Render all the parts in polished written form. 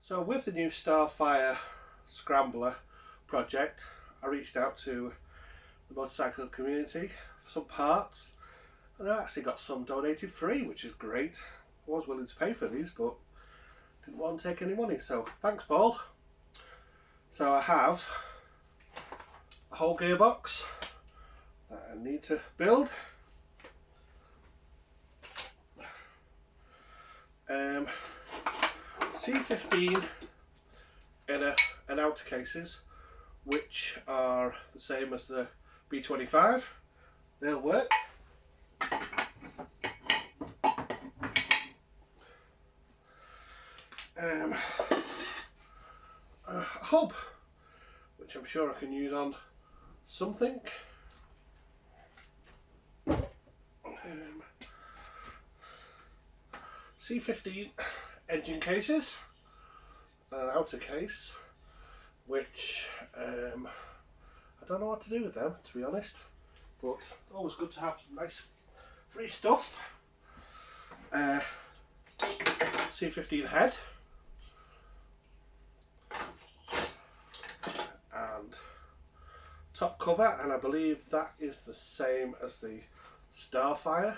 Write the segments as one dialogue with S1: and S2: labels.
S1: So with the new Starfire Scrambler project, I reached out to the motorcycle community for some parts, and I actually got some donated free, which is great. I was willing to pay for these, but didn't want to take any money, so thanks, Paul. So I have a whole gearbox that I need to build. C15 in an outer cases, which are the same as the B25. They'll work. A hub, which I'm sure I can use on something. C15 engine cases, an outer case, which I don't know what to do with them, to be honest, but always good to have some nice free stuff. C15 head and top cover, and I believe that is the same as the Starfire.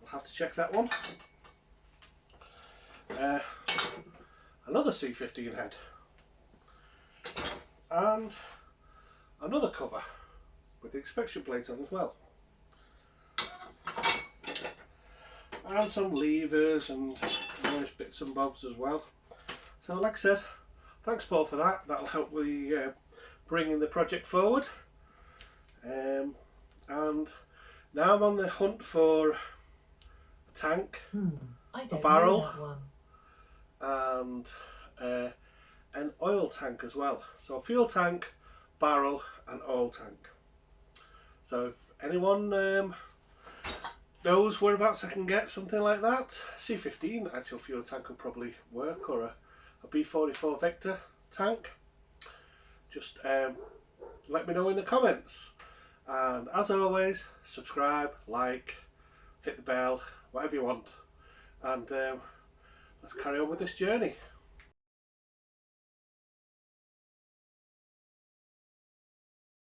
S1: I'll have to check that one. Another C15 head and another cover with the inspection plate on as well, and some levers and various bits and bobs as well. So like I said, thanks Paul for that. That'll help me bringing the project forward, and now I'm on the hunt for a tank, a barrel, and an oil tank as well. So a fuel tank, barrel and oil tank. So if anyone knows whereabouts I can get something like that, C15 actual fuel tank will probably work, or a B44 Vector tank, just let me know in the comments. And as always, subscribe, like, hit the bell, whatever you want, and let's carry on with this journey.